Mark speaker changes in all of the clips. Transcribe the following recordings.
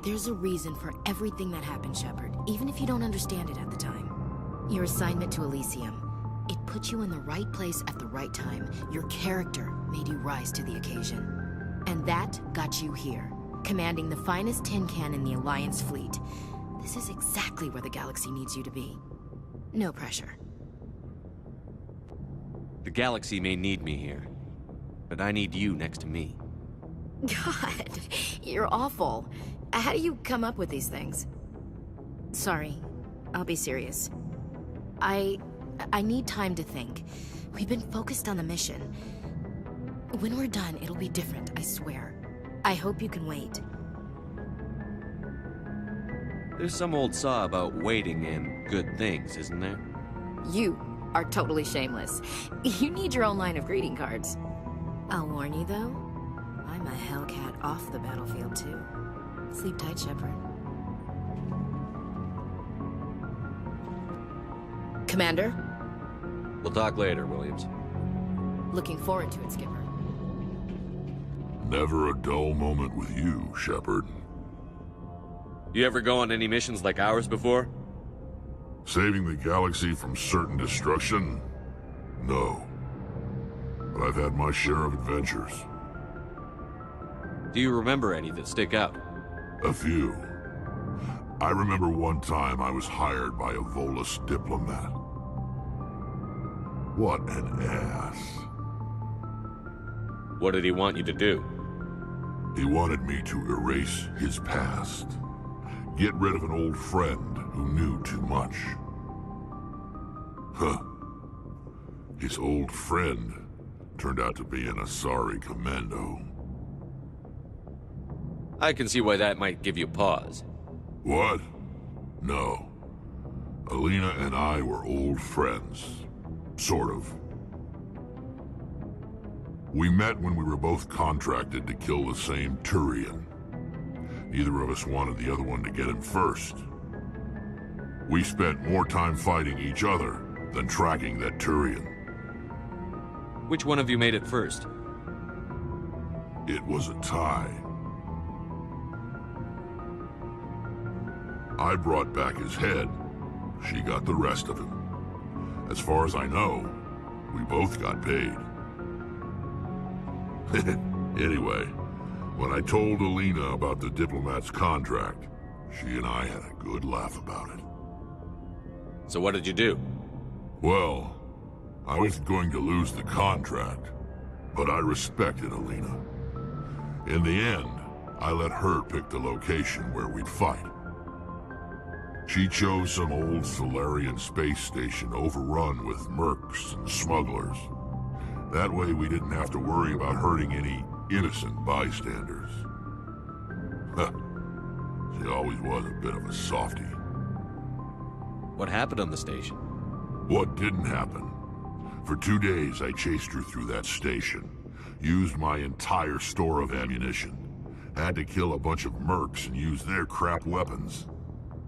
Speaker 1: There's a reason for everything that happened, Shepard, even if you don't understand it at the time. Your assignment to Elysium, it put you in the right place at the right time. Your character made you rise to the occasion. And that got you here, commanding the finest tin can in the Alliance fleet. This is exactly where the galaxy needs you to be. No pressure.
Speaker 2: The galaxy may need me here, but I need you next to me.
Speaker 1: God, you're awful. How do you come up with these things? Sorry, I'll be serious. I need time to think. We've been focused on the mission. When we're done, it'll be different, I swear. I hope you can wait.
Speaker 2: There's some old saw about waiting and good things, isn't there?
Speaker 1: You are totally shameless. You need your own line of greeting cards. I'll warn you, though. I'm a Hellcat off the battlefield, too. Sleep tight, Shepard. Commander?
Speaker 2: We'll talk later, Williams.
Speaker 1: Looking forward to it, Skipper.
Speaker 3: Never a dull moment with you, Shepard.
Speaker 2: You ever go on any missions like ours before?
Speaker 3: Saving the galaxy from certain destruction? No. But I've had my share of adventures.
Speaker 2: Do you remember any that stick out?
Speaker 3: A few. I remember one time I was hired by a Volus diplomat. What an ass.
Speaker 2: What did he want you to do?
Speaker 3: He wanted me to erase his past. Get rid of an old friend who knew too much. Huh. His old friend turned out to be an Asari commando.
Speaker 2: I can see why that might give you pause.
Speaker 3: What? No. Alina and I were old friends. Sort of. We met when we were both contracted to kill the same Turian. Neither of us wanted the other one to get him first. We spent more time fighting each other than tracking that Turian.
Speaker 2: Which one of you made it first?
Speaker 3: It was a tie. I brought back his head. She got the rest of him. As far as I know, we both got paid. Anyway, when I told Alina about the diplomat's contract, she and I had a good laugh about it.
Speaker 2: So what did you do?
Speaker 3: Well, I wasn't going to lose the contract, but I respected Alina. In the end, I let her pick the location where we'd fight. She chose some old Solarian space station overrun with mercs and smugglers. That way we didn't have to worry about hurting any innocent bystanders. Huh. She always was a bit of a softie.
Speaker 2: What happened on the station?
Speaker 3: What didn't happen? For 2 days I chased her through that station. Used my entire store of ammunition. Had to kill a bunch of mercs and use their crap weapons.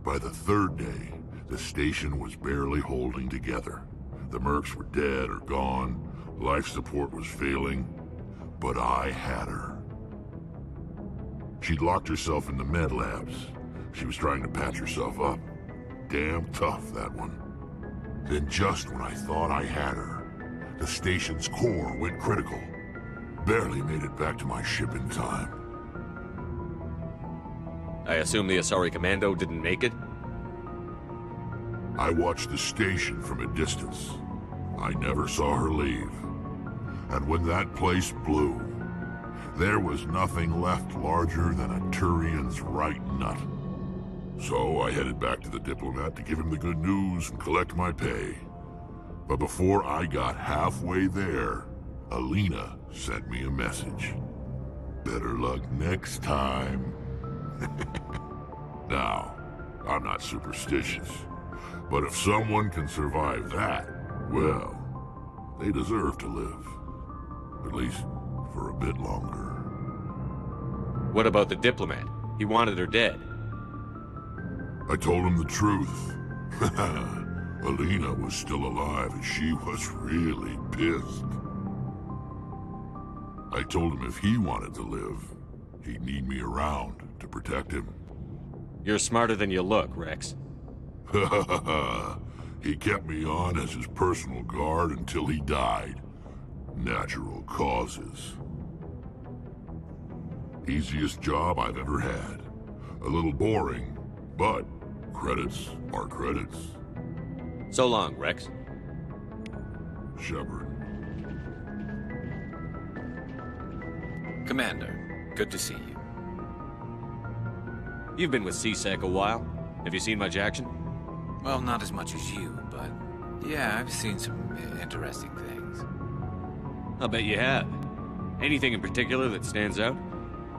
Speaker 3: By the 3rd day, the station was barely holding together. The mercs were dead or gone, life support was failing, but I had her. She'd locked herself in the med labs. She was trying to patch herself up. Damn tough, that one. Then just when I thought I had her, the station's core went critical. Barely made it back to my ship in time.
Speaker 2: I assume the Asari Commando didn't make it?
Speaker 3: I watched the station from a distance. I never saw her leave. And when that place blew, there was nothing left larger than a Turian's right nut. So I headed back to the diplomat to give him the good news and collect my pay. But before I got halfway there, Alina sent me a message. Better luck next time. Now, I'm not superstitious, but if someone can survive that, well, they deserve to live. At least for a bit longer.
Speaker 2: What about the diplomat? He wanted her dead.
Speaker 3: I told him the truth. Alina was still alive and she was really pissed. I told him if he wanted to live, he'd need me around to protect him.
Speaker 2: You're smarter than you look, Rex.
Speaker 3: He kept me on as his personal guard until he died. Natural causes. Easiest job I've ever had. A little boring, but credits are credits.
Speaker 2: So long, Rex.
Speaker 3: Shepard.
Speaker 4: Commander, good to see you.
Speaker 2: You've been with C-Sec a while. Have you seen much action?
Speaker 4: Well, not as much as you, but yeah, I've seen some interesting things.
Speaker 2: I'll bet you have. Anything in particular that stands out?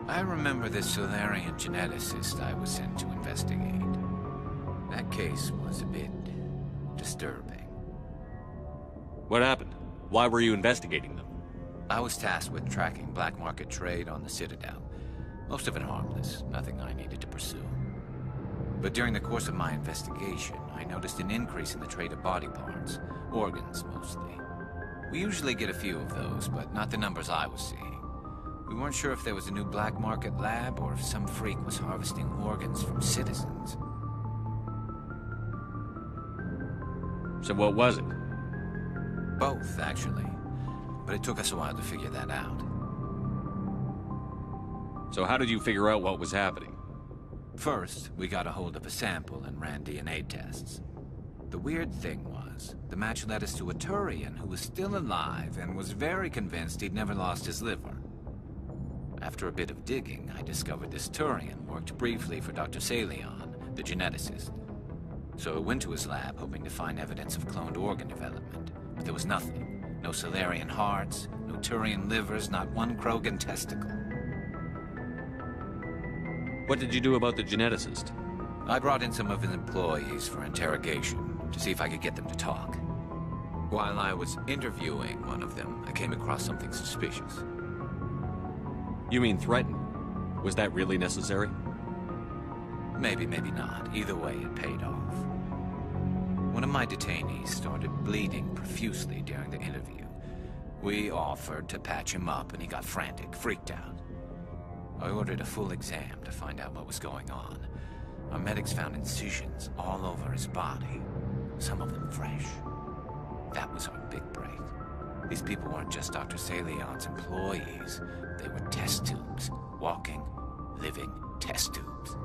Speaker 4: I remember this Solarian geneticist I was sent to investigate. That case was a bit disturbing.
Speaker 2: What happened? Why were you investigating them?
Speaker 4: I was tasked with tracking black market trade on the Citadel. Most of it harmless, nothing I needed to pursue. But during the course of my investigation, I noticed an increase in the trade of body parts, organs mostly. We usually get a few of those, but not the numbers I was seeing. We weren't sure if there was a new black market lab or if some freak was harvesting organs from citizens.
Speaker 2: So what was it?
Speaker 4: Both, actually. But it took us a while to figure that out.
Speaker 2: So how did you figure out what was happening?
Speaker 4: First, we got a hold of a sample and ran DNA tests. The weird thing was, the match led us to a Turian who was still alive and was very convinced he'd never lost his liver. After a bit of digging, I discovered this Turian worked briefly for Dr. Salion, the geneticist. So I went to his lab hoping to find evidence of cloned organ development, but there was nothing. No Solarian hearts, no Turian livers, not one Krogan testicle.
Speaker 2: What did you do about the geneticist?
Speaker 4: I brought in some of his employees for interrogation, to see if I could get them to talk. While I was interviewing one of them, I came across something suspicious.
Speaker 2: You mean threatened? Was that really necessary?
Speaker 4: Maybe, maybe not. Either way, it paid off. One of my detainees started bleeding profusely during the interview. We offered to patch him up, and he got frantic, freaked out. I ordered a full exam to find out what was going on. Our medics found incisions all over his body, some of them fresh. That was our big break. These people weren't just Dr. Salion's employees. They were test tubes. Walking, living test tubes.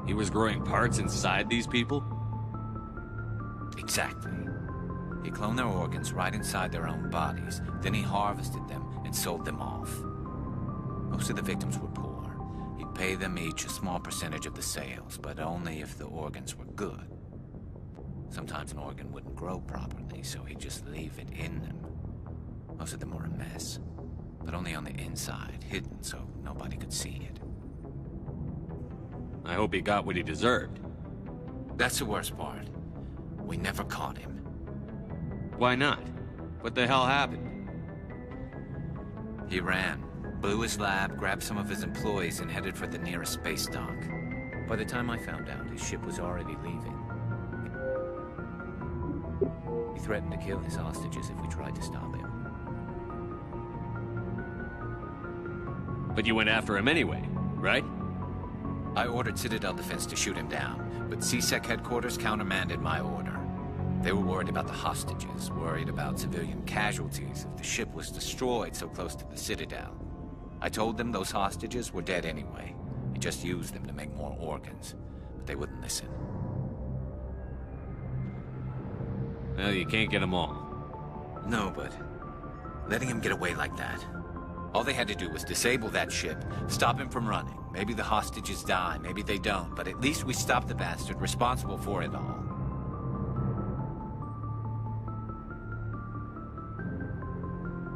Speaker 2: He was growing parts inside these people?
Speaker 4: Exactly. He cloned their organs right inside their own bodies. Then he harvested them and sold them off. Most of the victims were poor. He'd pay them each a small percentage of the sales, but only if the organs were good. Sometimes an organ wouldn't grow properly, so he'd just leave it in them. Most of them were a mess, but only on the inside, hidden so nobody could see it.
Speaker 2: I hope he got what he deserved.
Speaker 4: That's the worst part. We never caught him.
Speaker 2: Why not? What the hell happened?
Speaker 4: He ran, blew his lab, grabbed some of his employees, and headed for the nearest space dock. By the time I found out, his ship was already leaving. He threatened to kill his hostages if we tried to stop him.
Speaker 2: But you went after him anyway, right?
Speaker 4: I ordered Citadel Defense to shoot him down, but C-Sec headquarters countermanded my order. They were worried about the hostages, worried about civilian casualties if the ship was destroyed so close to the Citadel. I told them those hostages were dead anyway. He just used them to make more organs, but they wouldn't listen.
Speaker 2: Well, you can't get them all.
Speaker 4: No, but letting him get away like that. All they had to do was disable that ship, stop him from running. Maybe the hostages die, maybe they don't, but at least we stopped the bastard responsible for it all.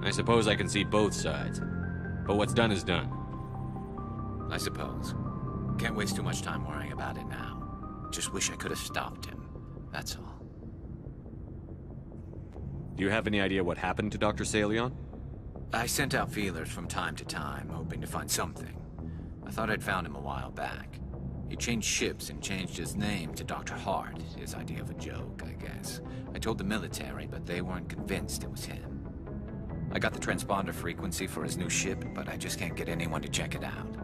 Speaker 2: I suppose I can see both sides. But what's done is done.
Speaker 4: I suppose. Can't waste too much time worrying about it now. Just wish I could have stopped him. That's all.
Speaker 2: Do you have any idea what happened to Dr. Salion?
Speaker 4: I sent out feelers from time to time, hoping to find something. I thought I'd found him a while back. He changed ships and changed his name to Dr. Hart, his idea of a joke, I guess. I told the military, but they weren't convinced it was him. I got the transponder frequency for his new ship, but I just can't get anyone to check it out.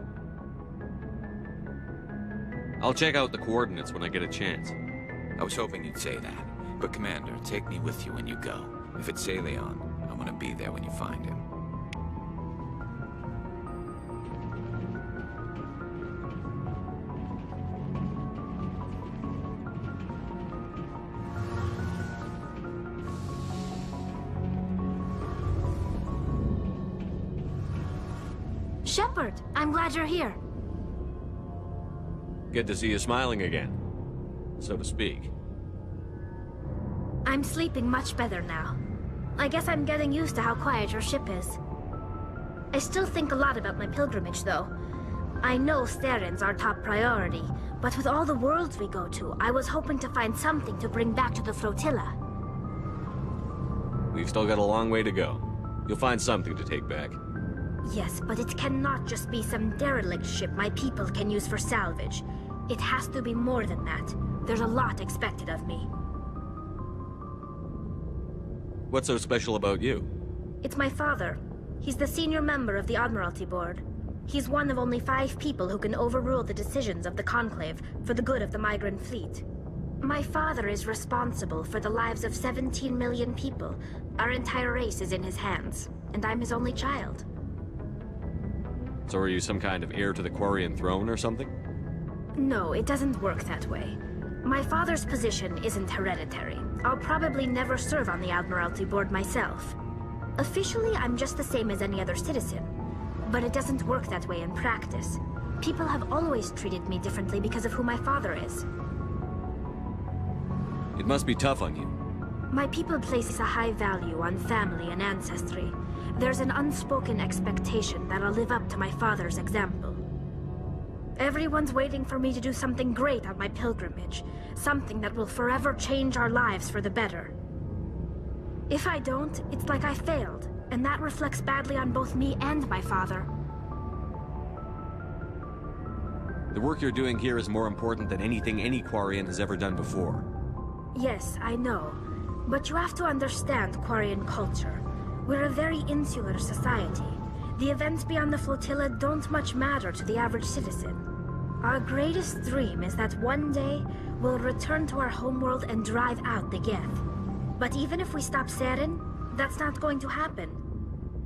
Speaker 2: I'll check out the coordinates when I get a chance.
Speaker 4: I was hoping you'd say that. But Commander, take me with you when you go. If it's Leon, I want to be there when you find him.
Speaker 5: Shepard, I'm glad you're here.
Speaker 2: Good to see you smiling again, so to speak.
Speaker 5: I'm sleeping much better now. I guess I'm getting used to how quiet your ship is. I still think a lot about my pilgrimage, though. I know Steren's our top priority, but with all the worlds we go to, I was hoping to find something to bring back to the flotilla.
Speaker 2: We've still got a long way to go. You'll find something to take back.
Speaker 5: Yes, but it cannot just be some derelict ship my people can use for salvage. It has to be more than that. There's a lot expected of me.
Speaker 2: What's so special about you?
Speaker 5: It's my father. He's the senior member of the Admiralty Board. He's one of only 5 people who can overrule the decisions of the Conclave for the good of the migrant fleet. My father is responsible for the lives of 17 million people. Our entire race is in his hands, and I'm his only child.
Speaker 2: So are you some kind of heir to the Quarian throne or something?
Speaker 5: No, it doesn't work that way. My father's position isn't hereditary. I'll probably never serve on the Admiralty Board myself. Officially, I'm just the same as any other citizen. But it doesn't work that way in practice. People have always treated me differently because of who my father is.
Speaker 2: It must be tough on you.
Speaker 5: My people place a high value on family and ancestry. There's an unspoken expectation that I'll live up to my father's example. Everyone's waiting for me to do something great on my pilgrimage. Something that will forever change our lives for the better. If I don't, it's like I failed, and that reflects badly on both me and my father.
Speaker 2: The work you're doing here is more important than anything any Quarian has ever done before.
Speaker 5: Yes, I know. But you have to understand Quarian culture. We're a very insular society. The events beyond the flotilla don't much matter to the average citizen. Our greatest dream is that one day we'll return to our homeworld and drive out the Geth. But even if we stop Seren, that's not going to happen.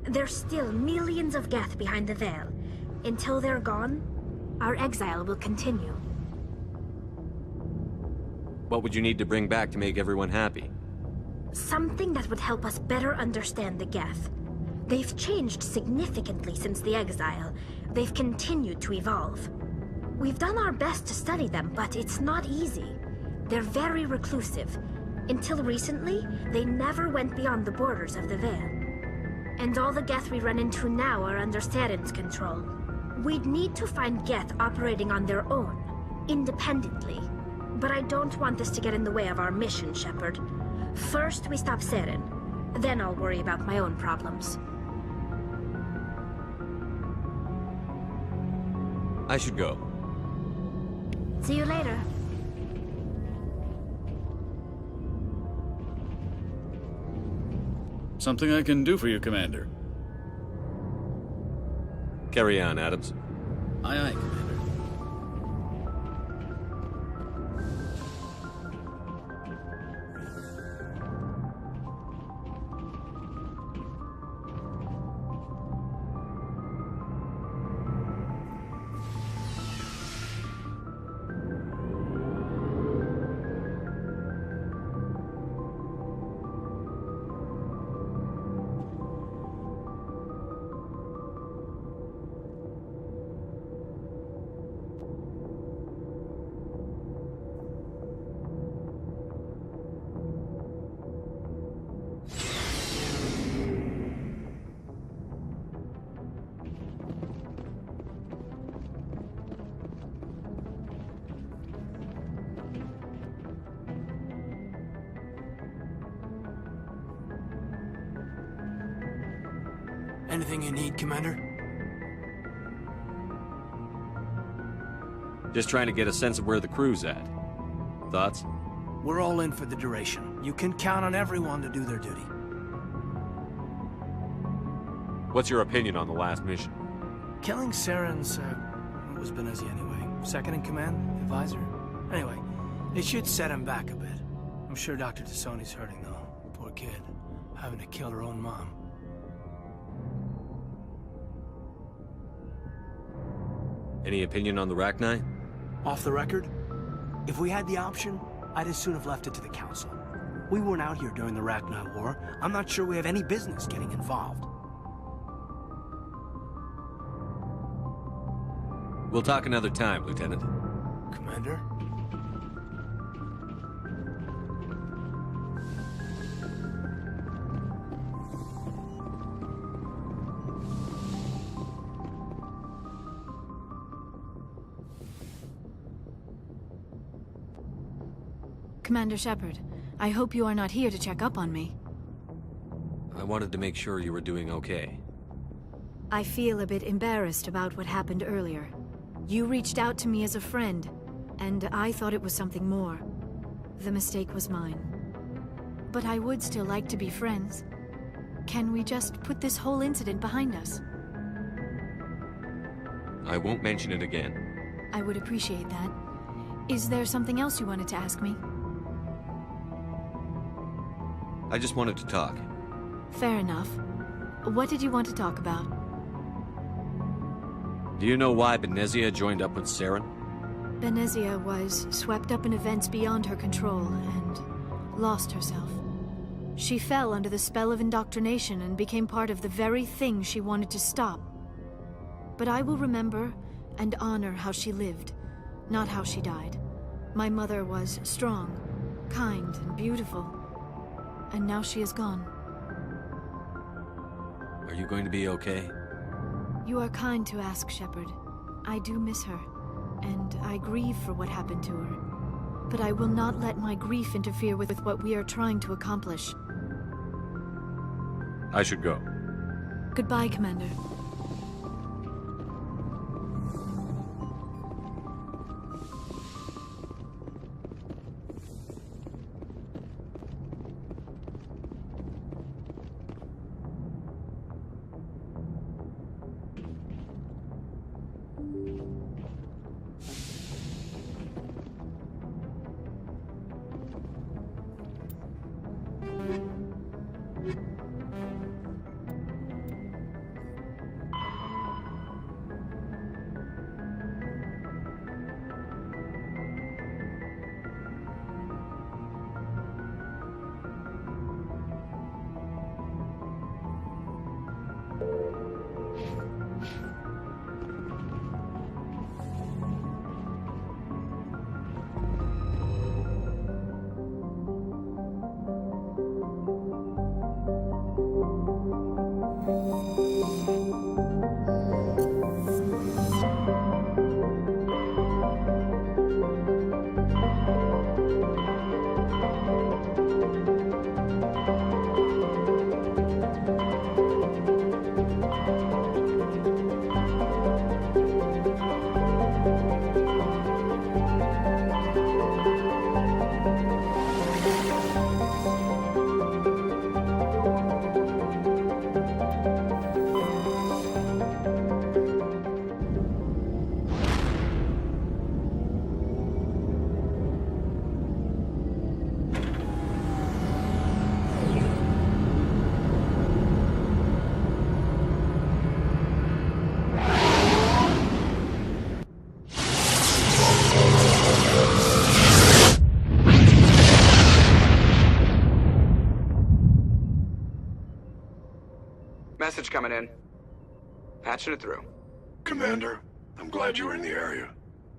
Speaker 5: There's still millions of Geth behind the veil. Until they're gone, our exile will continue.
Speaker 2: What would you need to bring back to make everyone happy?
Speaker 5: Something that would help us better understand the Geth. They've changed significantly since the exile. They've continued to evolve. We've done our best to study them, but it's not easy. They're very reclusive. Until recently, they never went beyond the borders of the Veil. And all the Geth we run into now are under Seren's control. We'd need to find Geth operating on their own, independently. But I don't want this to get in the way of our mission, Shepard. First, we stop Seren. Then I'll worry about my own problems.
Speaker 2: I should go.
Speaker 5: See you later.
Speaker 6: Something I can do for you, Commander.
Speaker 2: Carry on, Adams.
Speaker 6: Aye, aye, Commander.
Speaker 7: Anything you need, Commander?
Speaker 2: Just trying to get a sense of where the crew's at. Thoughts?
Speaker 7: We're all in for the duration. You can count on everyone to do their duty.
Speaker 2: What's your opinion on the last mission?
Speaker 7: Killing Seren's, was been easy anyway. Second in command? advisor? Anyway, they should set him back a bit. I'm sure Dr. Tassoni's hurting, though. Poor kid, having to kill her own mom.
Speaker 2: Any opinion on the Rachni?
Speaker 7: Off the record, if we had the option, I'd as soon have left it to the Council. We weren't out here during the Rachni War. I'm not sure we have any business getting involved.
Speaker 2: We'll talk another time, Lieutenant.
Speaker 7: Commander?
Speaker 8: Commander Shepard, I hope you are not here to check up on me.
Speaker 2: I wanted to make sure you were doing okay.
Speaker 8: I feel a bit embarrassed about what happened earlier. You reached out to me as a friend, and I thought it was something more. The mistake was mine. But I would still like to be friends. Can we just put this whole incident behind us?
Speaker 2: I won't mention it again.
Speaker 8: I would appreciate that. Is there something else you wanted to ask me?
Speaker 2: I just wanted to talk.
Speaker 8: Fair enough. What did you want to talk about?
Speaker 2: Do you know why Benezia joined up with Saren?
Speaker 8: Benezia was swept up in events beyond her control and lost herself. She fell under the spell of indoctrination and became part of the very thing she wanted to stop. But I will remember and honor how she lived, not how she died. My mother was strong, kind, and beautiful. And now she is gone.
Speaker 2: Are you going to be okay?
Speaker 8: You are kind to ask, Shepard. I do miss her, and I grieve for what happened to her. But I will not let my grief interfere with what we are trying to accomplish.
Speaker 2: I should go.
Speaker 8: Goodbye, Commander.
Speaker 9: Message coming in. Patching it through.
Speaker 10: Commander, I'm glad you were in the area.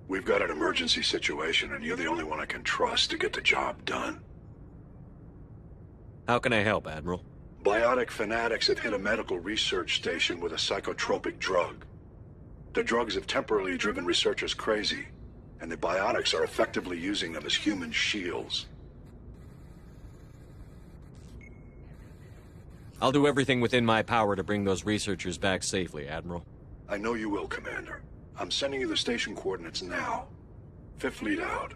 Speaker 10: We've got an emergency situation, and you're the only one I can trust to get the job done.
Speaker 2: How can I help, Admiral?
Speaker 10: Biotic fanatics have hit a medical research station with a psychotropic drug. The drugs have temporarily driven researchers crazy, and the biotics are effectively using them as human shields.
Speaker 2: I'll do everything within my power to bring those researchers back safely, Admiral.
Speaker 10: I know you will, Commander. I'm sending you the station coordinates now. Fifth Fleet out.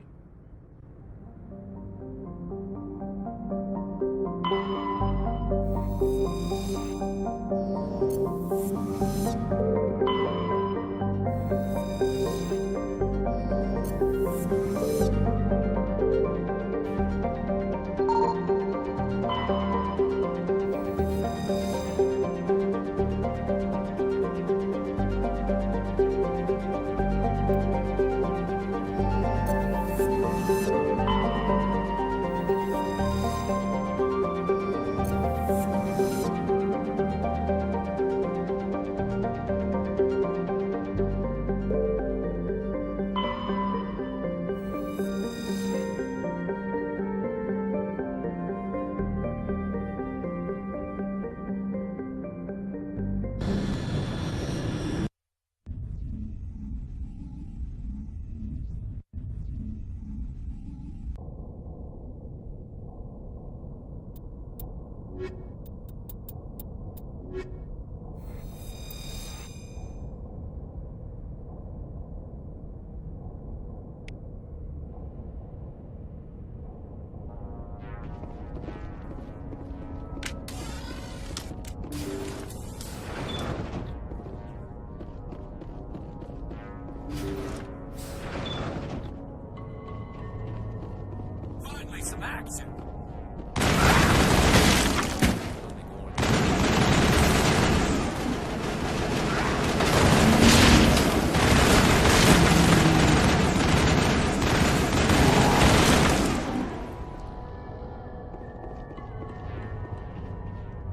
Speaker 4: Finally, some action.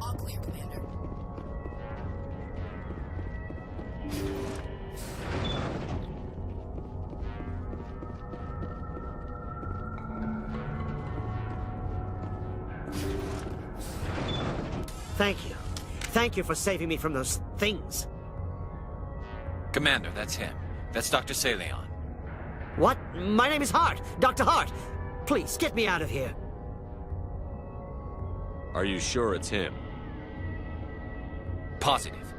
Speaker 1: All clear, Commander.
Speaker 11: Thank you. Thank you for saving me from those things.
Speaker 4: Commander, that's him. That's Dr. Saleon.
Speaker 11: What? My name is Hart. Dr. Hart. Please, get me out of here.
Speaker 2: Are you sure it's him?
Speaker 4: Positive.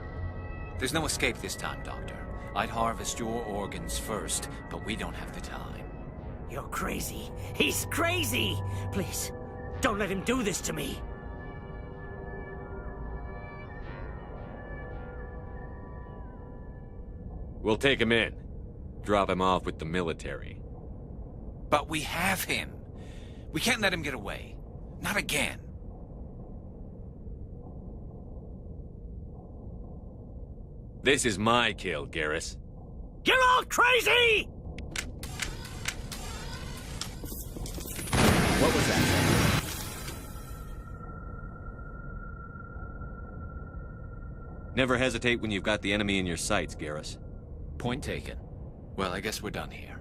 Speaker 4: There's no escape this time, Doctor. I'd harvest your organs first, but we don't have the time.
Speaker 11: You're crazy. He's crazy. Please, don't let him do this to me.
Speaker 2: We'll take him in. Drop him off with the military.
Speaker 4: But we have him. We can't let him get away. Not again.
Speaker 2: This is my kill, Garrus.
Speaker 11: You're all crazy!
Speaker 12: What was that?
Speaker 2: Never hesitate when you've got the enemy in your sights, Garrus.
Speaker 4: Point taken. Well, I guess we're done here.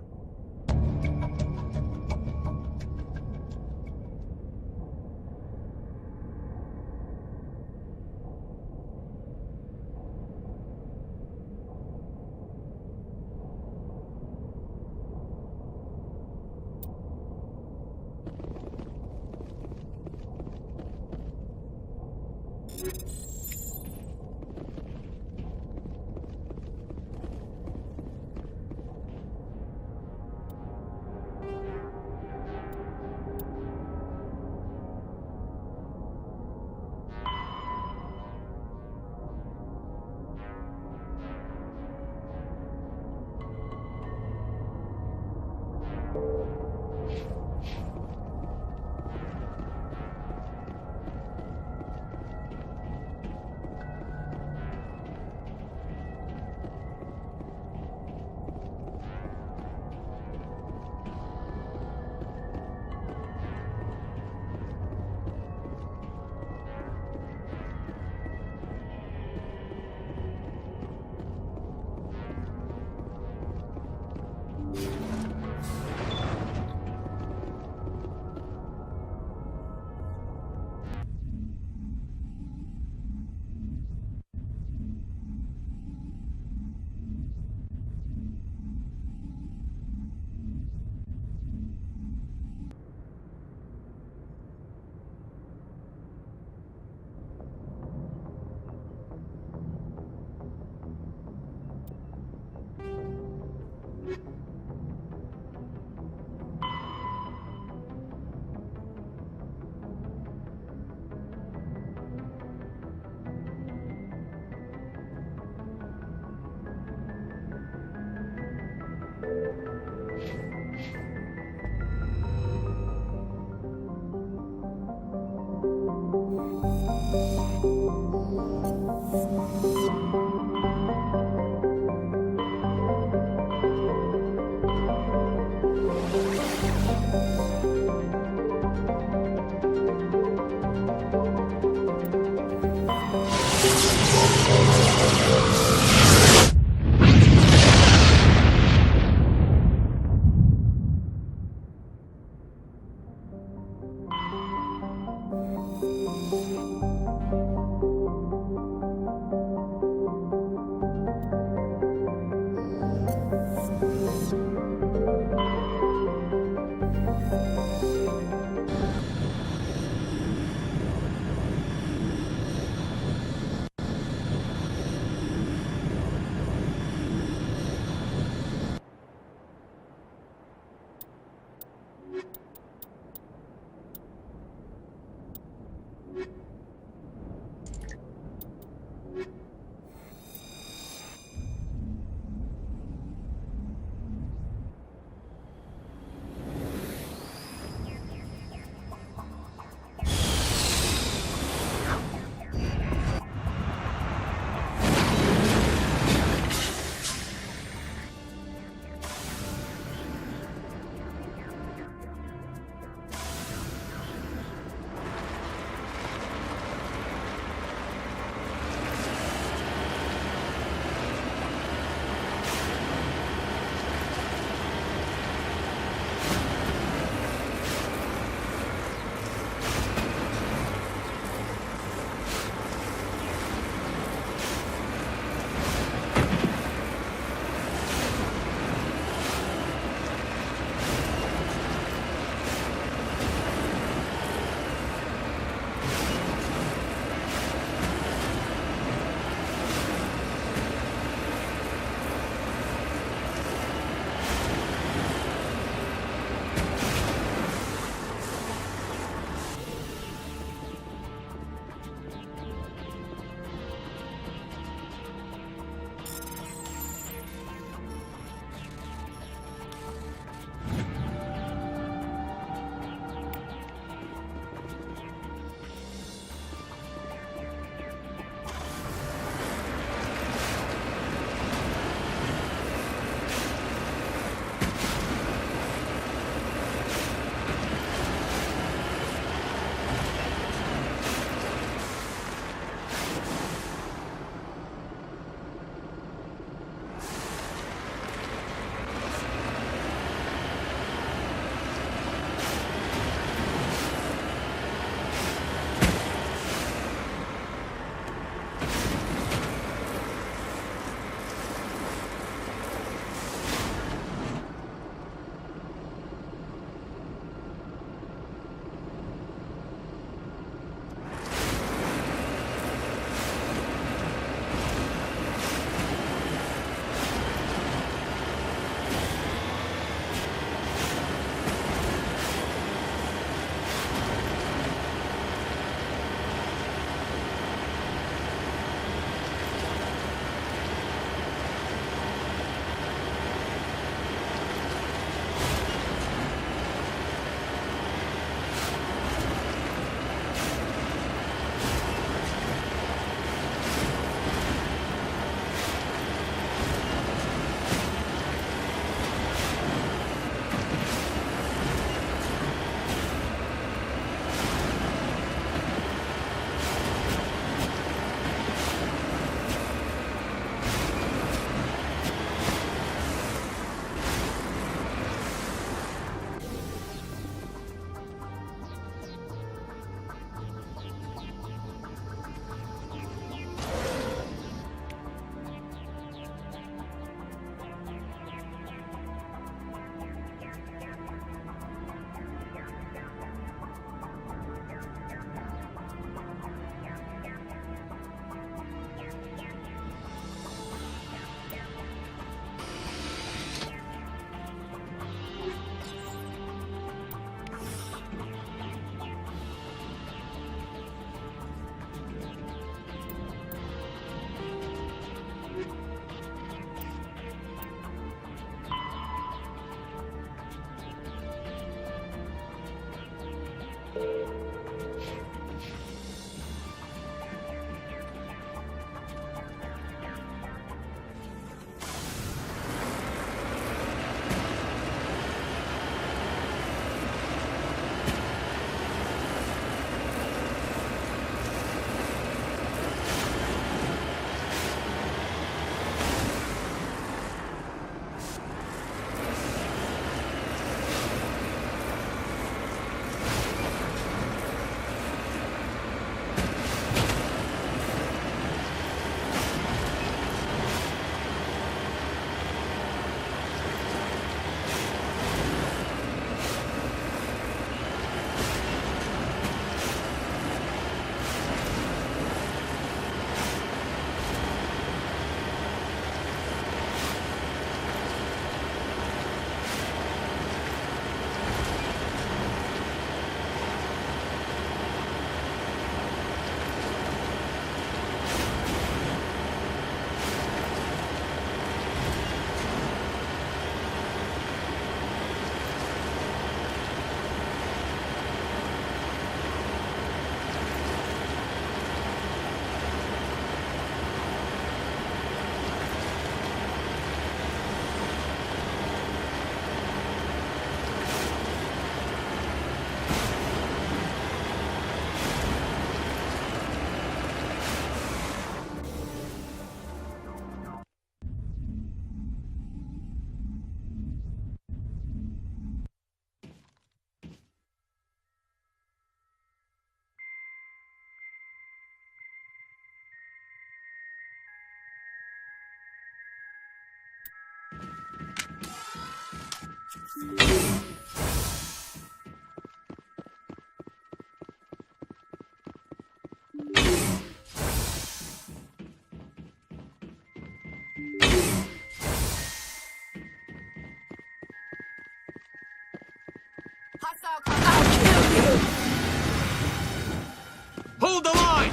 Speaker 4: Hold the line!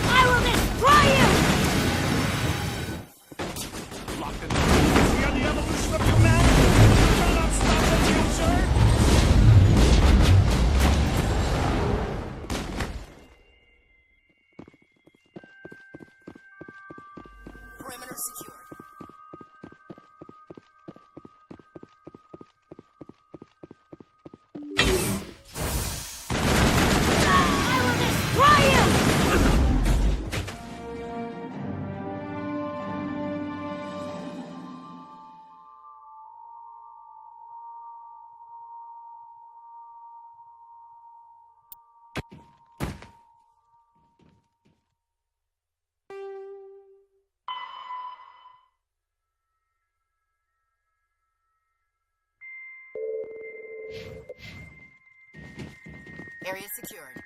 Speaker 11: I will destroy you!
Speaker 12: Locked in. See on the evolution of humanity? Cannot stop the future!
Speaker 1: Perimeter secured.
Speaker 11: I will destroy you!
Speaker 1: Area secured.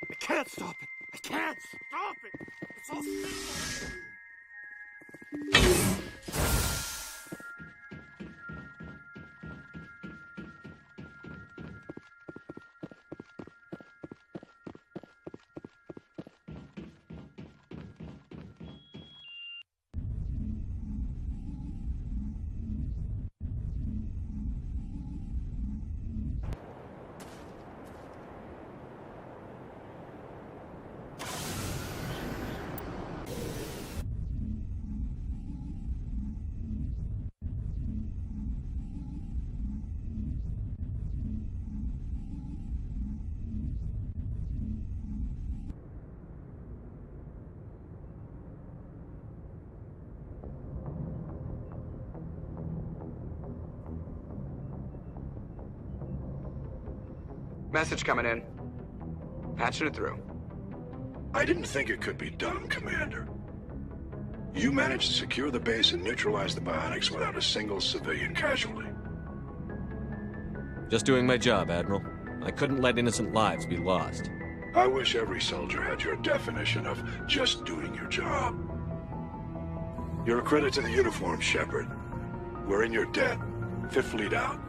Speaker 12: I can't stop it! I can't stop it! It's all spinning.
Speaker 9: Message coming in. Patching it through.
Speaker 10: I didn't think it could be done, Commander. You managed to secure the base and neutralize the biotics without a single civilian casualty.
Speaker 2: Just doing my job, Admiral. I couldn't let innocent lives be lost.
Speaker 10: I wish every soldier had your definition of just doing your job. You're a credit to the uniform, Shepard. We're in your debt. Fifth Fleet out.